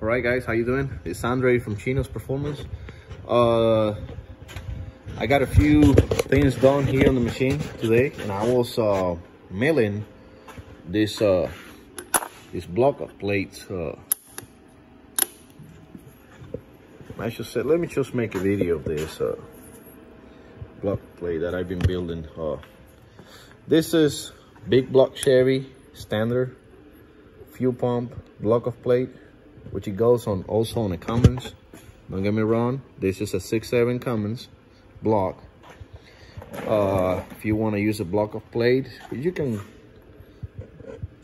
All right, guys, how you doing? It's Andre from Chino's Performance. I got a few things done here on the machine today, and I was milling this block of plates. I should say, let me just make a video of this block plate that I've been building. This is big block Chevy standard fuel pump block of plate, which it goes on also on the Cummins. Don't get me wrong, this is a 6.7 Cummins block. If you want to use a block of plate, you can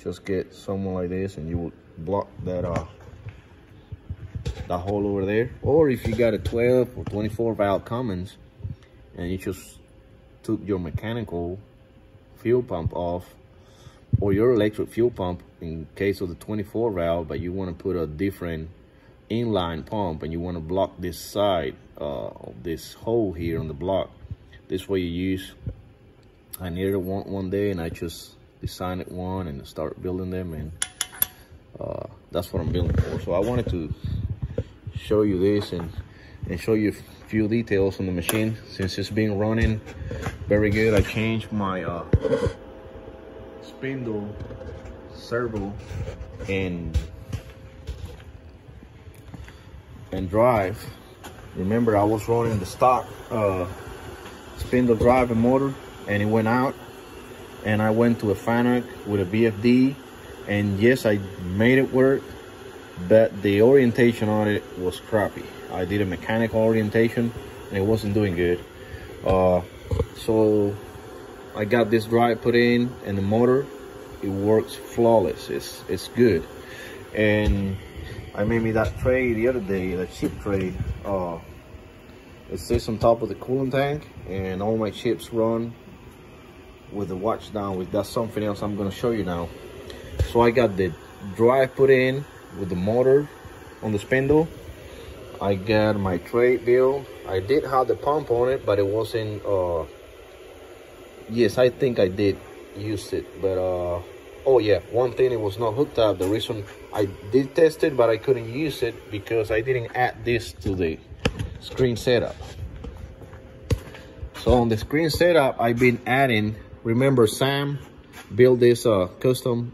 just get someone like this and you will block that hole over there. Or if you got a 12 or 24 valve Cummins and you just took your mechanical fuel pump off, or your electric fuel pump in case of the 24 valve, but you want to put a different inline pump and you want to block this side of this hole here on the block. This way you use, I needed one day and I just designed one and start building them, and that's what I'm building for. So I wanted to show you this and show you a few details on the machine. Since it's been running very good, I changed my spindle, servo, and drive. Remember, I was running the stock spindle drive and motor, and it went out, and I went to a Fanuc with a VFD, and yes, I made it work, but the orientation on it was crappy. I did a mechanical orientation and it wasn't doing good. So I got this drive put in, and the motor, it works flawless. It's good. And I made me that tray the other day, that chip tray. It sits on top of the coolant tank, and all my chips run with the watch down. With that's something else I'm gonna show you now. So I got the drive put in with the motor on the spindle. I got my tray built. I did have the pump on it, but it wasn't yes, I think I did use it, but oh yeah, one thing, it was not hooked up. The reason I did test it, but I couldn't use it because I didn't add this to the screen setup. So on the screen setup, I've been adding, remember Sam built this custom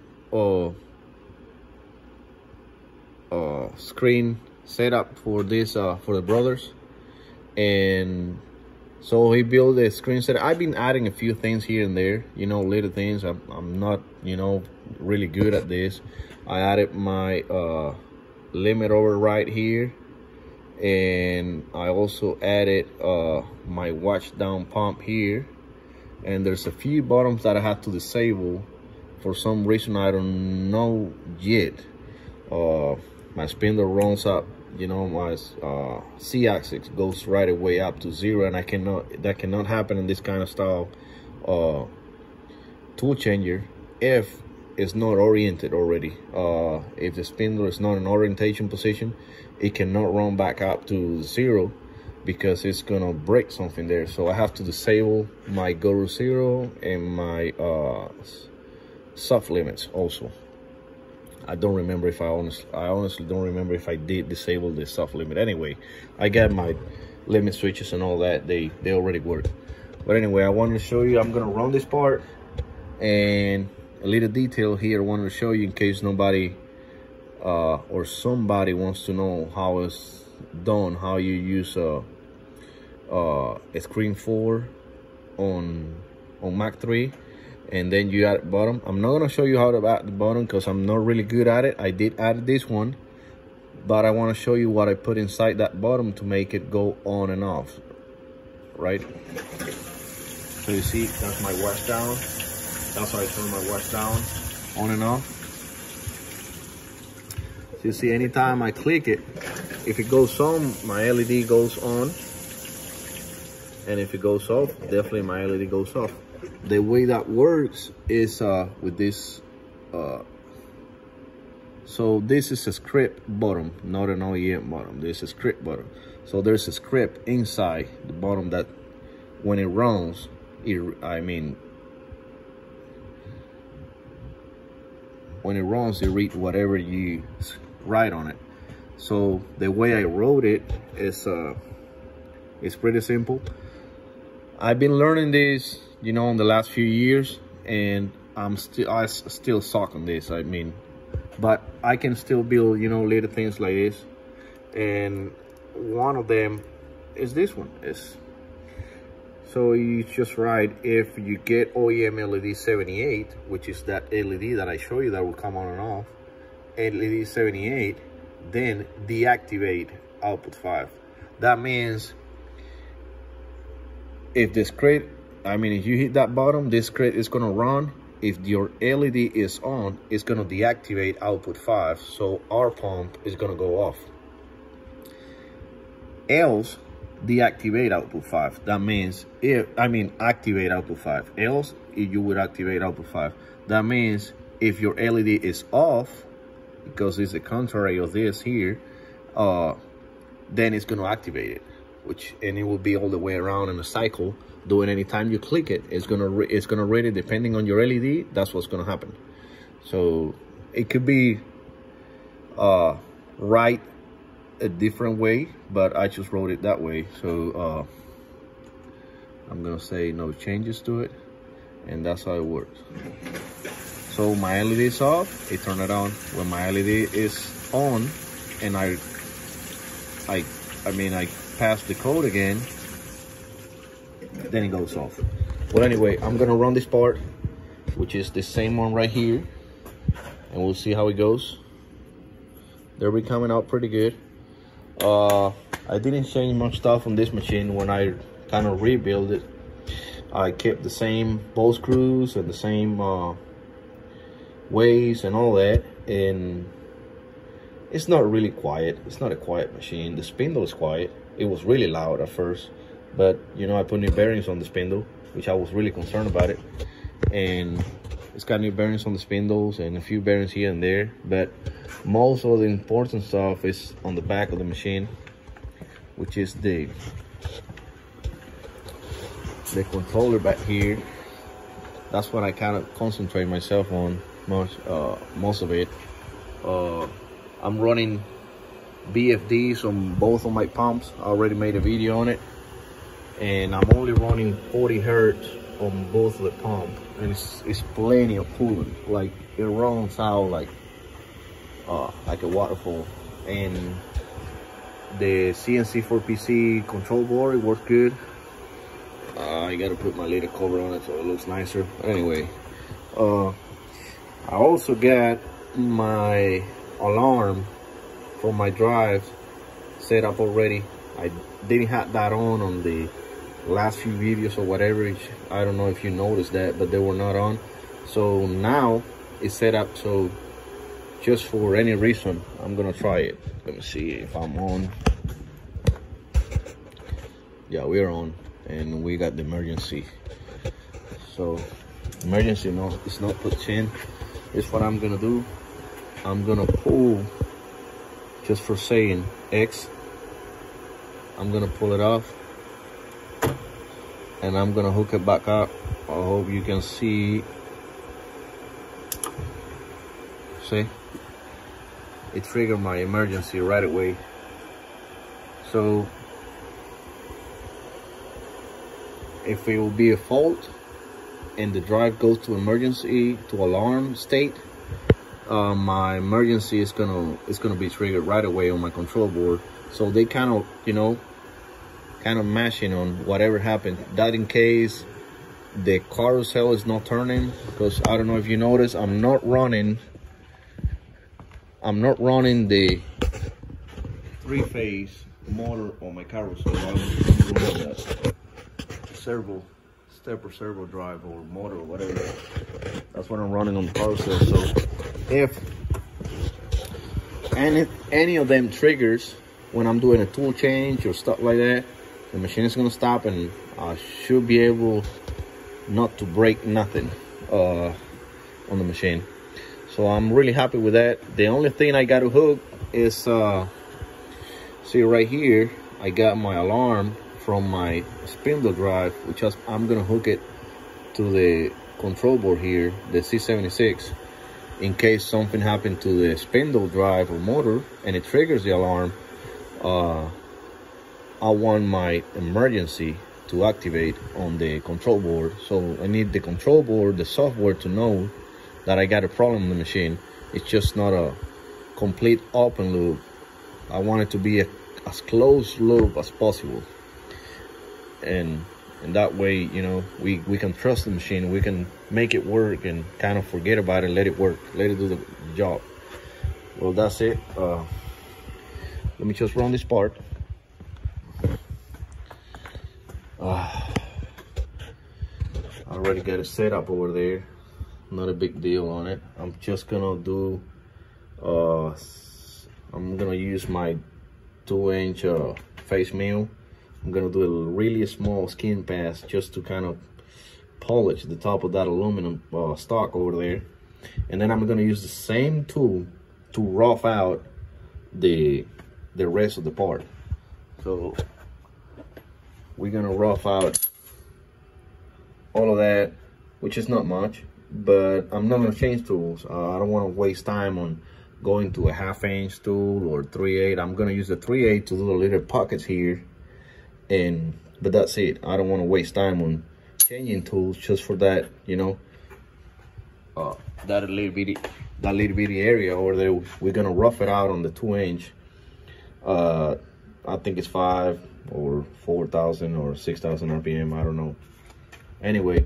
screen setup for this for the brothers, and so he built a screen setup. I've been adding a few things here and there, you know, little things. I'm not, you know, really good at this. I added my limit override here, and I also added my watch down pump here, and there's a few buttons that I had to disable for some reason. I don't know yet. My spindle runs up, you know, my C-axis goes right away up to 0, and that cannot happen in this kind of style tool changer if it's not oriented already. If the spindle is not in orientation position, it cannot run back up to 0 because it's gonna break something there. So I have to disable my go to 0 and my soft limits also. I don't remember if I honestly don't remember if I did disable the soft limit. Anyway, I got my limit switches and all that. They already work. But anyway, I wanted to show you, I'm gonna run this part, and a little detail here I wanted to show you in case nobody or somebody wants to know how it's done, how you use a screen 4 on Mach3. And then you add bottom. I'm not gonna show you how to add the bottom because I'm not really good at it. I did add this one, but I want to show you what I put inside that bottom to make it go on and off, right? So you see, that's my wash down. That's how I turn my wash down on and off. So you see, anytime I click it, if it goes on, my LED goes on, and if it goes off, definitely my LED goes off. The way that works is with this. So this is a script bottom, not an OEM bottom. This is a script bottom. So there's a script inside the bottom that when it runs, when it runs, it reads whatever you write on it. So the way I wrote it is it's pretty simple. I've been learning this, you know, in the last few years, and I still suck on this. I mean, but I can still build, you know, little things like this. And one of them is this one. So you just write, if you get OEM LED 78, which is that LED that I show you that will come on and off, LED 78, then deactivate output 5. That means if this crate, I mean, if you hit that bottom, this crate is gonna run. If your LED is on, it's gonna deactivate output 5, so our pump is gonna go off. Else, deactivate output 5. That means activate output 5. Else, you would activate output 5. That means if your LED is off, because it's the contrary of this here, then it's going to activate it, and it will be all the way around in a cycle. Doing anytime you click it, it's gonna read it depending on your LED. That's what's gonna happen. So it could be right a different way, but I just wrote it that way. So I'm gonna say no changes to it, and that's how it works. So my LED is off, I turn it on. When my LED is on, and I pass the code again, then it goes off. Well, anyway, I'm gonna run this part, which is the same one right here, and we'll see how it goes. They'll be coming out pretty good. I didn't change much stuff on this machine when I kind of rebuilt it. I kept the same bolt screws and the same ways and all that, and it's not really quiet. It's not a quiet machine. The spindle is quiet. It was really loud at first, but you know, I put new bearings on the spindle, which I was really concerned about it, and it's got new bearings on the spindles and a few bearings here and there, but most of the important stuff is on the back of the machine, which is the controller back here. That's what I kind of concentrate myself on most of it. I'm running BFDs on both of my pumps. I already made a video on it, and I'm only running 40 hertz on both of the pump, and it's plenty of coolant. Like, it runs out like a waterfall. And the CNC 4PC control board, it works good. I gotta put my little cover on it so it looks nicer. But anyway, I also got my alarm for my drive set up already. I didn't have that on the last few videos or whatever. I don't know if you noticed that, but they were not on. So now it's set up, so just for any reason, I'm gonna try it. Let me see if I'm on. Yeah, we're on, and we got the emergency. So emergency, no, it's not put in. It's what I'm gonna do. I'm gonna pull, just for saying X, I'm gonna pull it off, and I'm gonna hook it back up. I hope you can see. See, it triggered my emergency right away. So if it will be a fault and the drive goes to emergency, to alarm state, my emergency is gonna be triggered right away on my control board. So they kind of, you know, mashing on whatever happened. That in case the carousel is not turning, because I don't know if you notice, I'm not running the 3-phase motor on my carousel. I'm running that stepper drive or motor or whatever. That's what I'm running on the carousel. So if any of them triggers when I'm doing a tool change or stuff like that, the machine is gonna stop, and I should be able not to break nothing on the machine. So I'm really happy with that. The only thing I got to hook is, see right here, I got my alarm from my spindle drive, which I'm gonna hook it to the control board here, the C76. in case something happened to the spindle drive or motor and it triggers the alarm, I want my emergency to activate on the control board. So I need the control board, the software, to know that I got a problem in the machine. It's just not a complete open loop. I want it to be as closed loop as possible, and that way, you know, we can trust the machine. We can make it work and kind of forget about it, let it work, let it do the job. Well, that's it. Let me just run this part. I already got it set up over there. Not a big deal on it. I'm just gonna do I'm gonna use my 2-inch face mill. I'm gonna do a really small skin pass just to kind of polish the top of that aluminum stock over there, and then I'm gonna use the same tool to rough out the rest of the part. So we're gonna rough out all of that, which is not much, but I'm not gonna change tools. I don't want to waste time on going to a 1/2-inch tool or 3/8. I'm gonna use the 3/8 to do the little pockets here, but that's it. I don't want to waste time on changing tools just for that, you know, that little bitty area over there. We're gonna rough it out on the 2-inch. I think it's 5 or 4,000 or 6,000 RPM, I don't know. Anyway,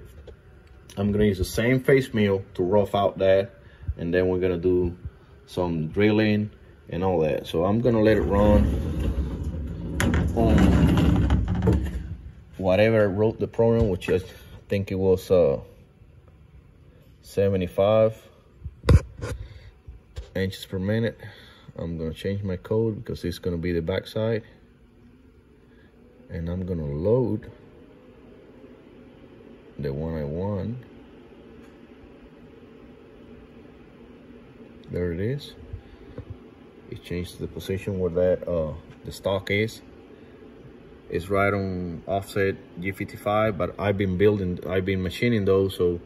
I'm gonna use the same face mill to rough out that, and then we're gonna do some drilling and all that. So I'm gonna let it run on whatever I wrote the program, which I think it was 75 inches per minute. I'm gonna change my code because it's gonna be the backside, and I'm gonna load the one I want. There it is. It changed to the position where that the stock is. It's right on offset G55, but I've been machining those, so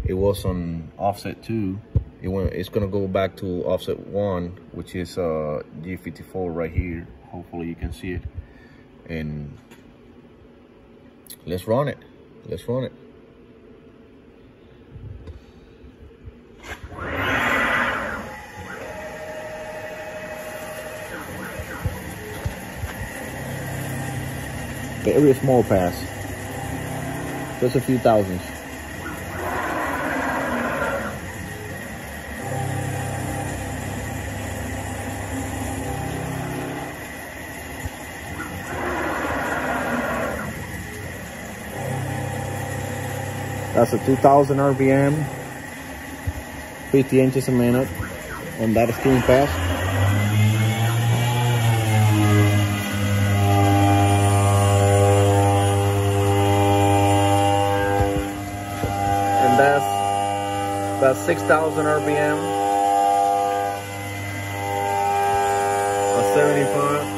it was on offset 2. It's gonna go back to offset 1, which is G54 right here. Hopefully you can see it. And let's run it. Let's run it. Very small pass, just a few thousands. That's a 2,000 RPM, 50 inches a minute on that skin pass. That's 6,000 RPM. A 75.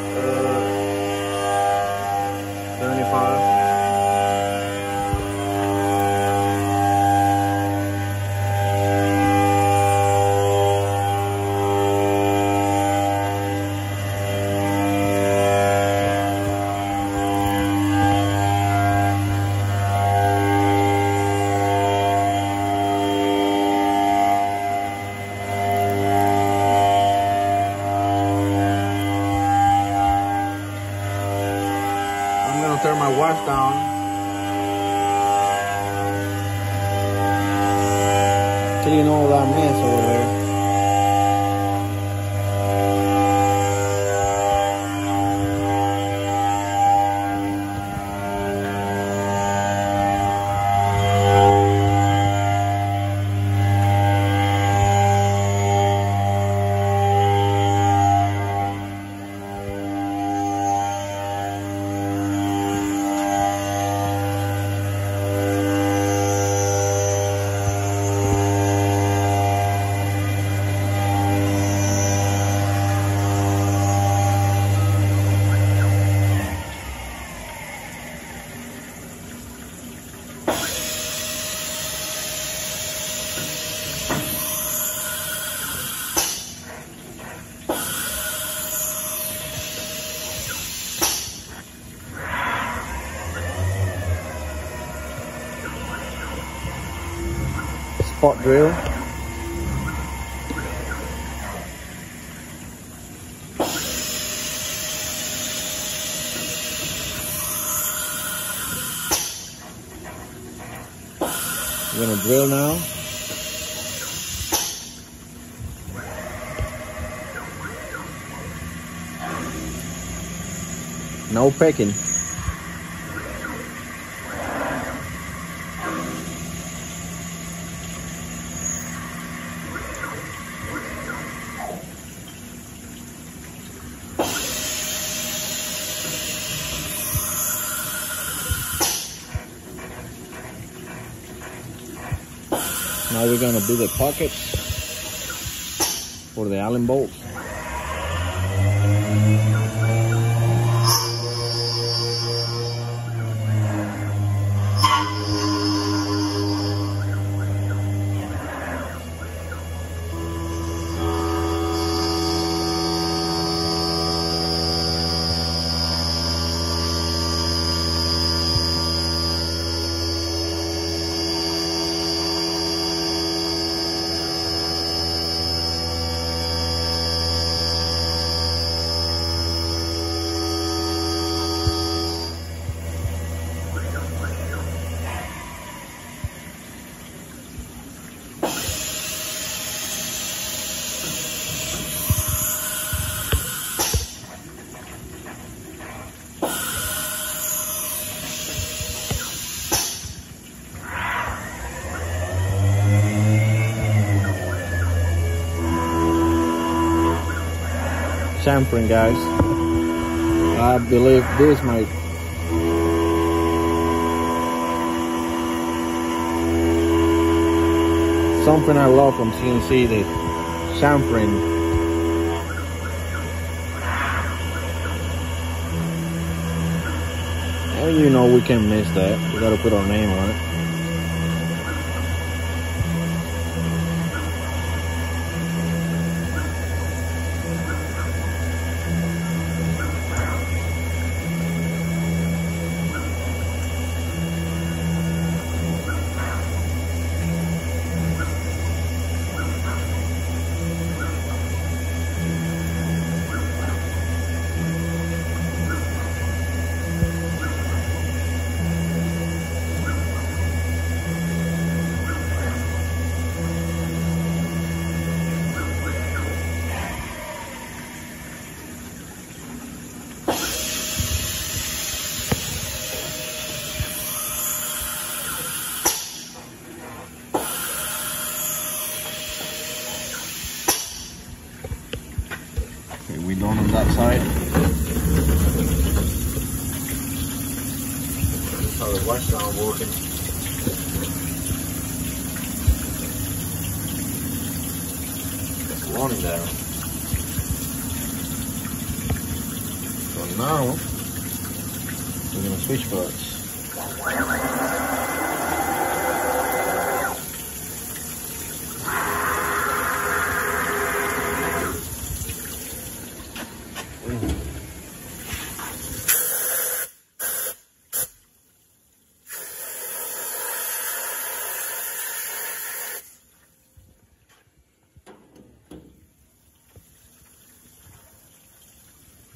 Turn my wash down. Clean all that mess over there. spot drill. We're gonna drill now. No pecking. Now we're gonna do the pockets for the Allen bolts. Chamfering, guys. I believe this might something I love from CNC, the chamfering. And you know we can't miss that. We gotta put our name on it. We done on that side. That's how the wash down working. It's running there. So now we're gonna switch parts.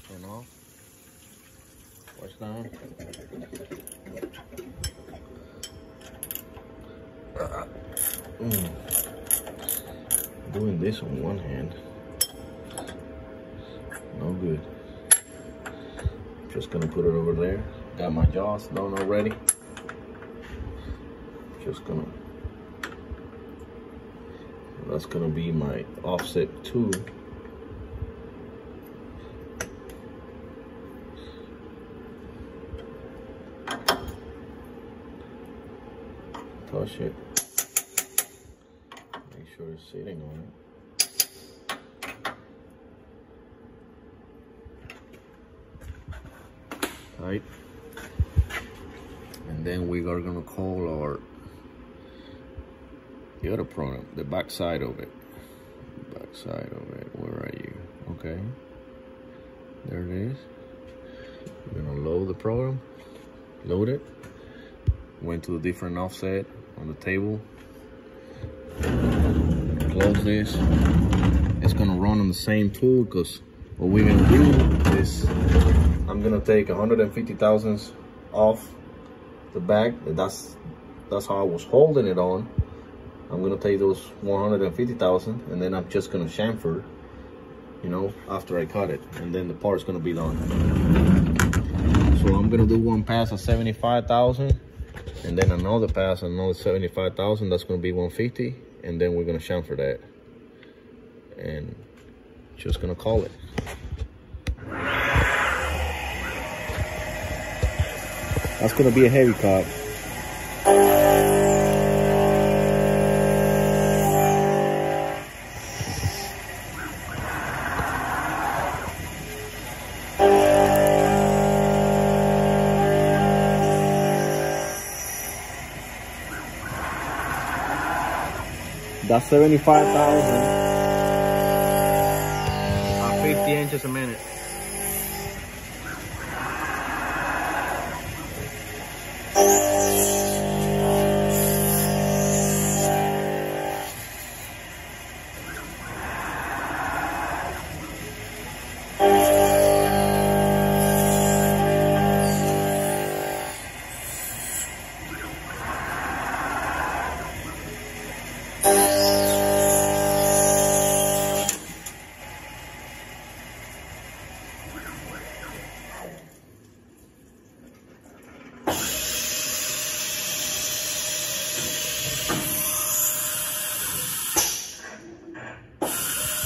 Turn off. Watch down. Doing this on one hand. No good. Just gonna put it over there. Got my jaws done already. Just gonna. That's gonna be my offset 2. Touch it. Make sure it's sitting on it. Tight. And then we are gonna call our the other program, the back side of it. Back side of it. Where are you? Okay. There it is. We're gonna load the program. Load it. Went to a different offset on the table. close this. It's gonna run on the same tool, because what we're gonna do is I'm gonna take 150 thousandths off the back. That's how I was holding it on. I'm gonna take those 150,000 and then I'm just gonna chamfer, you know, after I cut it, and then the part's gonna be done. So I'm gonna do one pass at 75,000 and then another pass at another 75,000. That's gonna be 150, and then we're gonna chamfer that and just gonna call it. That's gonna be a heavy cut. That's 75,000 at 50 inches a minute.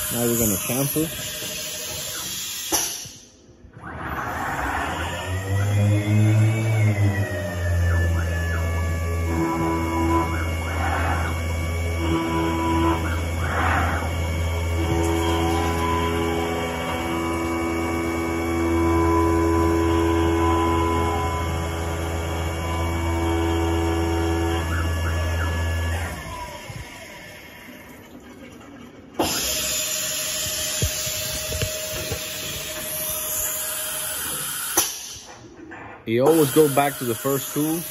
Now we're gonna chamfer. You always go back to the first tool.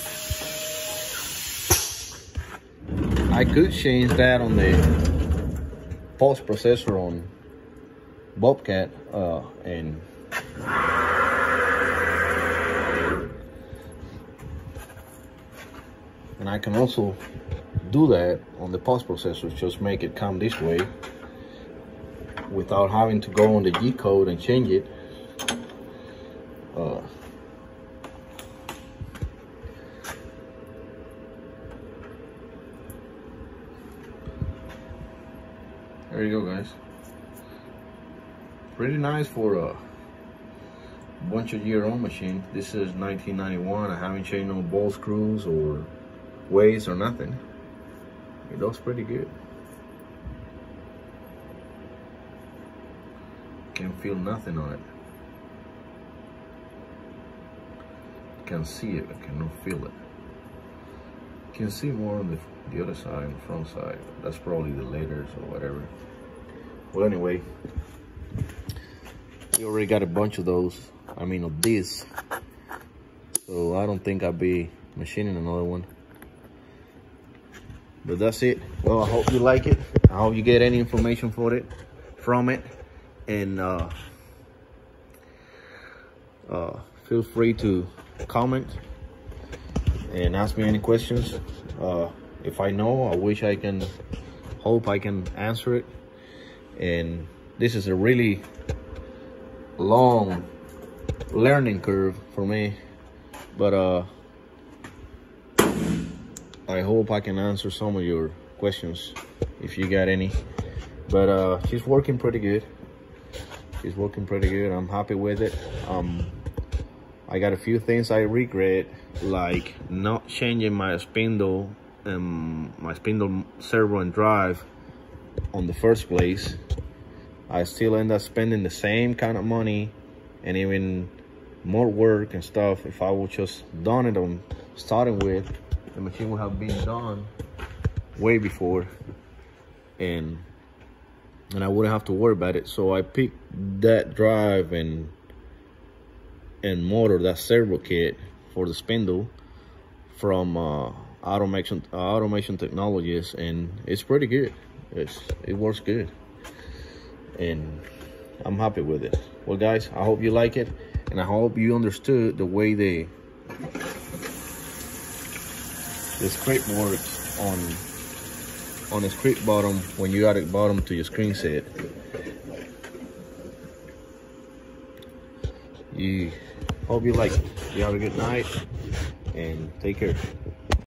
I could change that on the pulse processor on Bobcat, and I can also do that on the pulse processor, just make it come this way without having to go on the G code and change it. There you go, guys. Pretty nice for a bunch of year old machine. This is 1991. I haven't changed no ball screws or weights or nothing. It looks pretty good. Can't feel nothing on it. Can see it, I cannot feel it. Can see more on the other side, the front side. That's probably the laters or whatever. Well, anyway, we already got a bunch of those. I mean, of this. So I don't think I'll be machining another one. But that's it. Well, I hope you like it. I hope you get any information from it. And feel free to comment and ask me any questions. If I know, I wish I can, hope I can answer it. And this is a really long learning curve for me, but I hope I can answer some of your questions if you got any. But she's working pretty good. She's working pretty good. I'm happy with it. I got a few things I regret, like not changing my spindle and my spindle servo and drive on the first place. I still end up spending the same kind of money and even more work and stuff. If I would just done it on starting with, the machine would have been done way before, and I wouldn't have to worry about it. So I picked that drive and motor, that servo kit for the spindle from Automation Technologies, and it's pretty good. it works good, and I'm happy with it. Well guys, I hope you like it, and I hope you understood the way the script works on the script bottom when you add a bottom to your screen set. You hope you like it. You have a good night and take care.